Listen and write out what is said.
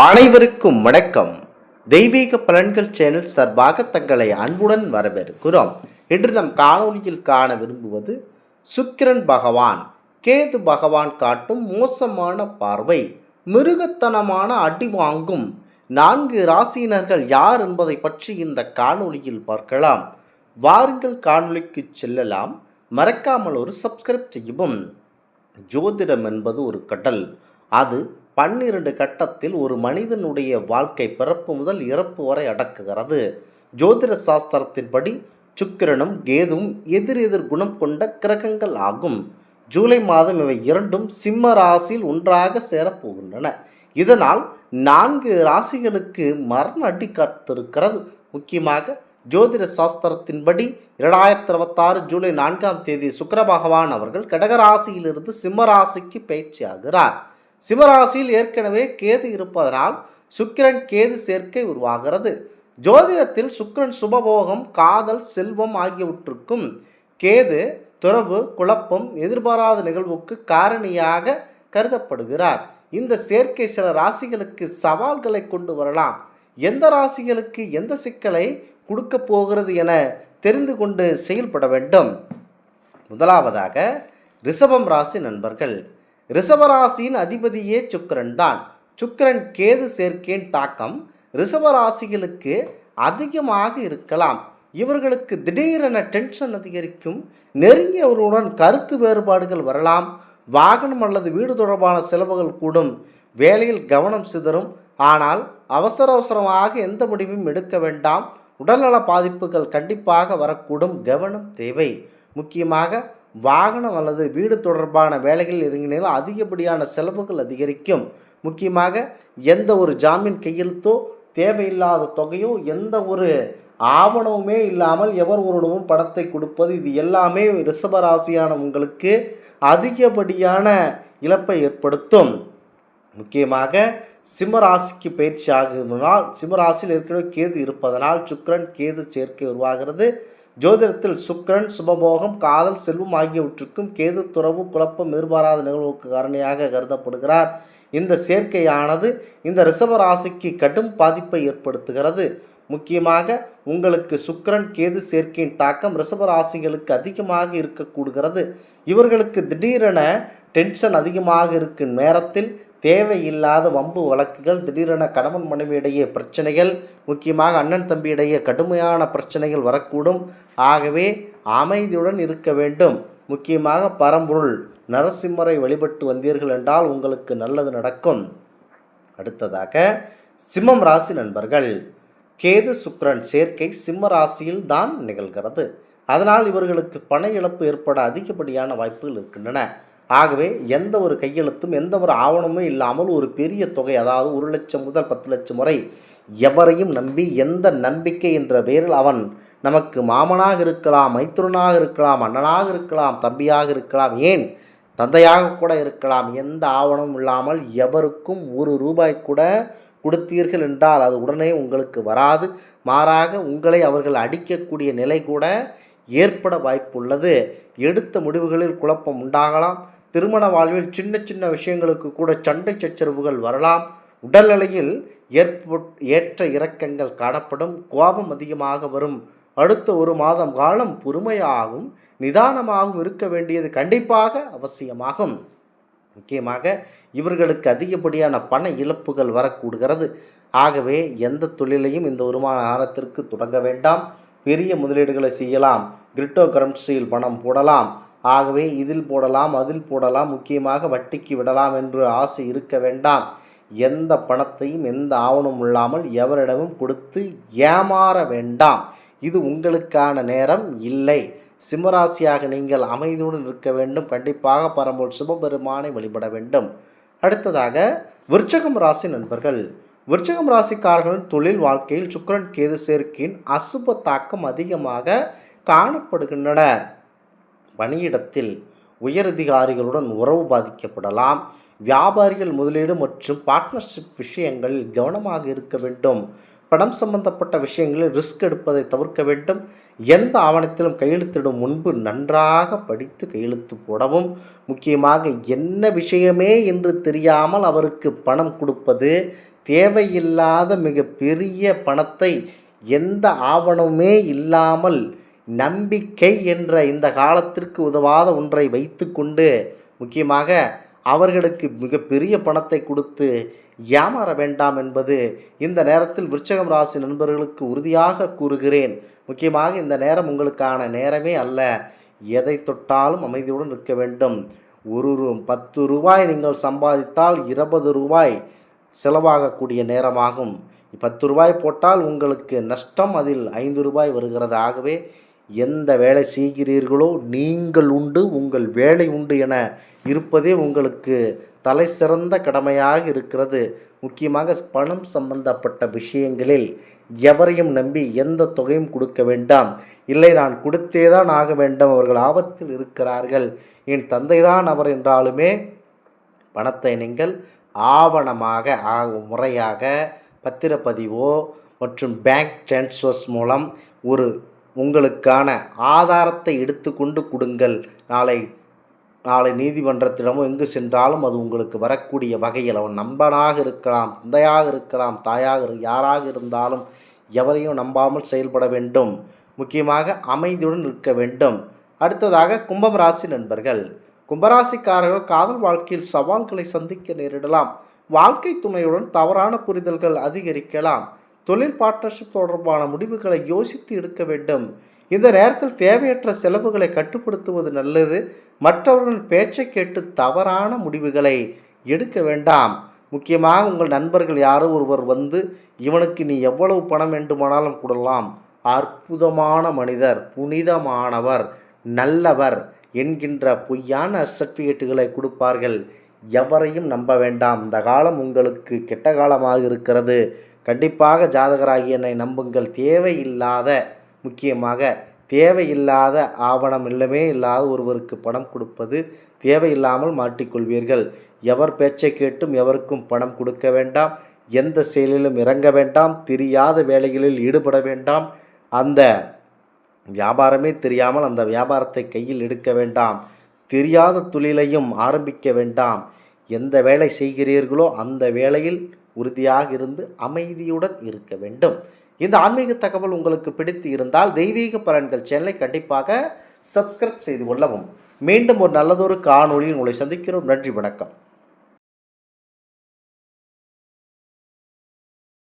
அனைவருக்கும் வணக்கம். தெய்வீக பலன்கள் சேனல் சார்பாக தங்களை அன்புடன் வரவேற்கிறோம். இன்று நம் காணொலியில் காண விரும்புவது சுக்கிரன் பகவான் கேது பகவான் காட்டும் மோசமான பார்வை, மிருகத்தனமான அடி வாங்கும் 4 ராசியினர்கள் யார் என்பதை பற்றி இந்த காணொலியில் பார்க்கலாம். வாருங்கள் காணொலிக்கு செல்லலாம். மறக்காமல் ஒரு சப்ஸ்கிரைப் செய்யவும். ஜோதிடம் என்பது ஒரு கடல். அது 12 கட்டத்தில் ஒரு மனிதனுடைய வாழ்க்கை பிறப்பு முதல் இறப்பு வரை அடக்குகிறது. ஜோதிட சாஸ்திரத்தின்படி சுக்கிரனும் கேதுவும் எதிர் குணம் கொண்ட கிரகங்கள் ஆகும். ஜூலை மாதம் இவை இரண்டும் சிம்ம ராசியில் ஒன்றாக சேரப்போகின்றன. இதனால் 4 ராசிகளுக்கு மரண அடி காத்திருக்கிறது. முக்கியமாக ஜோதிட சாஸ்திரத்தின்படி 2026 ஜூலை 4ஆம் தேதி சுக்கிர பகவான் அவர்கள் கடகராசியிலிருந்து சிம்ம ராசிக்கு பயிற்சியாகிறார். சிம்மராசியில் ஏற்கனவே கேது இருப்பதனால் சுக்கிரன் கேது சேர்க்கை உருவாகிறது. ஜோதிடத்தில் சுக்கிரன் சுபபோகம், காதல், செல்வம் ஆகியவற்றுக்கும், கேது துறவு, குழப்பம், எதிர்பாராத நிகழ்வுக்கு காரணியாக கருதப்படுகிறார். இந்த சேர்க்கை சில ராசிகளுக்கு சவால்களை கொண்டு வரலாம். எந்த ராசிகளுக்கு எந்த சிக்கலை கொடுக்க போகிறது என தெரிந்து கொண்டு செயல்பட வேண்டும். முதலாவதாக ரிஷபம் ராசி நண்பர்கள். ரிஷபராசியின் அதிபதியே சுக்கிரன் தான். சுக்கிரன் கேது சேர்க்கையின் தாக்கம் ரிஷபராசிகளுக்கு அதிகமாக இருக்கலாம். இவர்களுக்கு திடீரென டென்ஷன் அதிகரிக்கும். நெருங்கியவர்களுடன் கருத்து வேறுபாடுகள் வரலாம். வாகனம் அல்லது வீடு தொடர்பான செலவுகள் கூடும். வேலையில் கவனம் சிதறும். ஆனால் அவசரமாக எந்த முடிவும் எடுக்க வேண்டாம். உடல்நல பாதிப்புகள் கண்டிப்பாக வரக்கூடும். கவனம் தேவை. முக்கியமாக வாகனம் அல்லது வீடு தொடர்பான வேலைகளில் இறங்கினால் அதிகப்படியான செலவுகள் அதிகரிக்கும். முக்கியமாக எந்த ஒரு ஜாமீன் கையெழுத்தோ, தேவையில்லாத தொகையோ, எந்த ஒரு ஆவணமுமே இல்லாமல் எவர் ஒருவரும் பணத்தை கொடுப்பது, இது எல்லாமே ரிஷபராசியான உங்களுக்கு அதிகப்படியான இழப்பை ஏற்படுத்தும். முக்கியமாக சிம்மராசிக்கு பயிற்சி ஆகுவதனால், சிம்மராசியில் ஏற்கனவே கேது இருப்பதனால் சுக்கிரன் கேது சேர்க்கை உருவாகிறது. ஜோதிடத்தில் சுக்கிரன் சுபபோகம், காதல், செல்வம் ஆகியவற்றுக்கும், கேது துறவு, குழப்பம், எதிர்பாராத நிகழ்வுக்கு காரணியாக கருதப்படுகிறார். இந்த சேர்க்கையானது இந்த ரிஷப ராசிக்கு கடும் பாதிப்பை ஏற்படுத்துகிறது. முக்கியமாக உங்களுக்கு சுக்கிரன் கேது சேர்க்கையின் தாக்கம் ரிஷப ராசிகளுக்கு அதிகமாக இருக்கக்கூடுகிறது. இவர்களுக்கு திடீரென டென்ஷன் அதிகமாக இருக்கும் நேரத்தில் தேவையில்லாத வம்பு வழக்குகள், திடீரென கணவன் மனைவியிடையே பிரச்சனைகள், முக்கியமாக அண்ணன் தம்பியிடையே கடுமையான பிரச்சனைகள் வரக்கூடும். ஆகவே அமைதியுடன் இருக்க வேண்டும். முக்கியமாக பரம்பொருள் நரசிம்மரை வழிபட்டு வந்தீர்கள் என்றால் உங்களுக்கு நல்லது நடக்கும். அடுத்ததாக சிம்மம் ராசி நண்பர்கள். கேது சுக்கிரன் சேர்க்கை சிம்ம ராசியில் தான் நிகழ்கிறது. அதனால் இவர்களுக்கு பண இழப்பு ஏற்பட அதிகப்படியான வாய்ப்புகள் இருக்கின்றன. ஆகவே எந்த ஒரு கையெழுத்தும் எந்த ஒரு ஆவணமும் இல்லாமல் ஒரு பெரிய தொகை, அதாவது 1 லட்சம் முதல் 10 லட்சம் வரை எவரையும் நம்பி, எந்த நம்பிக்கை என்ற பெயரில் அவன் நமக்கு மாமனாக இருக்கலாம், மைத்துனனாக இருக்கலாம், அண்ணனாக இருக்கலாம், தம்பியாக இருக்கலாம், ஏன் தந்தையாக கூட இருக்கலாம், எந்த ஆவணமும் இல்லாமல் எவருக்கும் 1 ரூபாய் கூட கொடுத்தீர்கள் என்றால் அது உடனே உங்களுக்கு வராது. மாறாக உங்களை அவர்கள் அடிக்கக்கூடிய நிலை கூட ஏற்பட வாய்ப்புள்ளது. எடுத்த முடிவுகளில் குழப்பம் உண்டாகலாம். திருமண வாழ்வில் சின்ன விஷயங்களுக்கு கூட சண்டை சச்சரவுகள் வரலாம். உடல்நிலையில் ஏற்ற இறக்கங்கள் காணப்படும். கோபம் அதிகமாக வரும். அடுத்த 1 மாதம் காலம் பொறுமையாகவும் நிதானமாகவும் இருக்க வேண்டியது கண்டிப்பாக அவசியமாகும். முக்கியமாக இவர்களுக்கு அதிகப்படியான பண இழப்புகள் வரக்கூடுகிறது. ஆகவே எந்த தொழிலையும் இந்த வருமான காலத்திற்கு தொடங்க வேண்டாம். பெரிய முதலீடுகளை செய்யலாம். கிரிப்டோ கரன்சியில் பணம் போடலாம். ஆகவே இதில் போடலாம், அதில் போடலாம், முக்கியமாக வட்டிக்கு விடலாம் என்று ஆசை இருக்க வேண்டாம். எந்த பணத்தையும் எந்த ஆவணமும் இல்லாமல் எவரிடமும் கொடுத்து ஏமாற வேண்டாம். இது உங்களுக்கான நேரம் இல்லை. சிம்மராசியாக நீங்கள் அமைதியுடன் இருக்க வேண்டும். கண்டிப்பாக பரம்பொருள் சிவபெருமானை வழிபட வேண்டும். அடுத்ததாக விருச்சகம் ராசி நண்பர்கள். விருச்சகம் ராசிக்காரர்களின் தொழில் வாழ்க்கையில் சுக்கிரன் கேது சேர்க்கையின் அசுப தாக்கம் அதிகமாக காணப்படுகின்றன. பணியிடத்தில் உயரதிகாரிகளுடன் உறவு பாதிக்கப்படலாம். வியாபாரிகள் முதலீடு மற்றும் பார்ட்னர்ஷிப் விஷயங்களில் கவனமாக இருக்க வேண்டும். பணம் சம்பந்தப்பட்ட விஷயங்களில் ரிஸ்க் எடுப்பதை தவிர்க்க வேண்டும். எந்த ஆவணத்திலும் கையெழுத்திடும் முன்பு நன்றாக படித்து கையெழுத்து போடவும். முக்கியமாக என்ன விஷயமே என்று தெரியாமல் அவருக்கு பணம் கொடுப்பது, தேவையில்லாத மிகப்பெரிய பணத்தை எந்த ஆவணமுமே இல்லாமல் நம்பிக்கை என்ற இந்த காலத்திற்கு உதவாத ஒன்றை வைத்துக்கொண்டு முக்கியமாக அவர்களுக்கு மிகப்பெரிய பணத்தை கொடுத்து ஏமாற வேண்டாம் என்பது இந்த நேரத்தில் விருச்சகம் ராசி நண்பர்களுக்கு உறுதியாக கூறுகிறேன். முக்கியமாக இந்த நேரம் உங்களுக்கான நேரமே அல்ல. எதை தொட்டாலும் அமைதியுடன் இருக்க வேண்டும். 10 ரூபாய் நீங்கள் சம்பாதித்தால் 20 ரூபாய் செலவாகக்கூடிய நேரமாகும். 10 ரூபாய் போட்டால் உங்களுக்கு நஷ்டம் அதில் 5 ரூபாய் வருகிறது. ஆகவே எந்த வேலை செய்கிறீர்களோ நீங்கள் உண்டு, உங்கள் வேலை உண்டு என இருப்பதே உங்களுக்கு தலை சிறந்த கடமையாக இருக்கிறது. முக்கியமாக பணம் சம்பந்தப்பட்ட விஷயங்களில் எவரையும் நம்பி எந்த தொகையும் கொடுக்க வேண்டாம். இல்லை, நான் கொடுத்தேதான் ஆக வேண்டும், அவர்கள் ஆபத்தில் இருக்கிறார்கள், என் தந்தைதான் அவர் என்றாலுமே பணத்தை நீங்கள் ஆவணமாக முறையாக பத்திரப்பதிவோ மற்றும் பேங்க் டிரான்ஸ்ஃபர்ஸ் மூலம் உங்களுக்கான ஆதாரத்தை எடுத்துக்கொண்டு கொடுங்கள். நாளை நீதிமன்றத்திடமோ எங்கு சென்றாலும் அது உங்களுக்கு வரக்கூடிய வகையில் அவன் நண்பனாக இருக்கலாம், தந்தையாக இருக்கலாம், தாயாக யாராக இருந்தாலும் எவரையும் நம்பாமல் செயல்பட வேண்டும். முக்கியமாக அமைதியுடன் இருக்க வேண்டும். அடுத்ததாக கும்பம் ராசி நண்பர்கள். கும்பராசிக்காரர்கள் காதல் வாழ்க்கையில் சவால்களை சந்திக்க நேரிடலாம். வாழ்க்கை துணையுடன் தவறான புரிதல்கள் அதிகரிக்கலாம். தொழில் பார்ட்னர்ஷிப் தொடர்பான முடிவுகளை யோசித்து எடுக்க வேண்டும். இந்த நேரத்தில் தேவையற்ற செலவுகளை கட்டுப்படுத்துவது நல்லது. மற்றவர்கள் பேச்சை கேட்டு தவறான முடிவுகளை எடுக்க வேண்டாம். முக்கியமாக உங்கள் நண்பர்கள் யாரோ ஒருவர் வந்து இவனுக்கு நீ எவ்வளவு பணம் வேண்டுமானாலும் கொடுக்கலாம், அற்புதமான மனிதர், புனிதமானவர், நல்லவர் என்கின்ற பொய்யான சர்டிஃபிகேட்டுகளை கொடுப்பார்கள். எவரையும் நம்ப வேண்டாம். இந்த காலம் உங்களுக்கு கெட்ட காலமாக இருக்கிறது. கண்டிப்பாக ஜாதகராகி என்னை நம்புங்கள். தேவையில்லாத ஆவணம் இல்லமே இல்லாத ஒருவருக்கு பணம் கொடுப்பது தேவையில்லாமல் மாட்டிக்கொள்வீர்கள். எவர் பேச்சை கேட்டும் எவருக்கும் பணம் கொடுக்க வேண்டாம். எந்த செயலிலும் இறங்க வேண்டாம். தெரியாத வேலைகளில் ஈடுபட வேண்டாம். அந்த வியாபாரமே தெரியாமல் அந்த வியாபாரத்தை கையில் எடுக்க வேண்டாம். தெரியாத தொழிலையும் ஆரம்பிக்க வேண்டாம். எந்த வேலை செய்கிறீர்களோ அந்த வேலையில் உறுதியாக இருந்து அமைதியுடன் இருக்க வேண்டும். இந்த ஆன்மீக தகவல் உங்களுக்கு பிடித்து இருந்தால் தெய்வீக பலன்கள் சேனலை கண்டிப்பாக சப்ஸ்கிரைப் செய்து கொள்ளவும். மீண்டும் ஒரு நல்லதொரு காணொளியில் உங்களை சந்திக்கிறோம். நன்றி, வணக்கம்.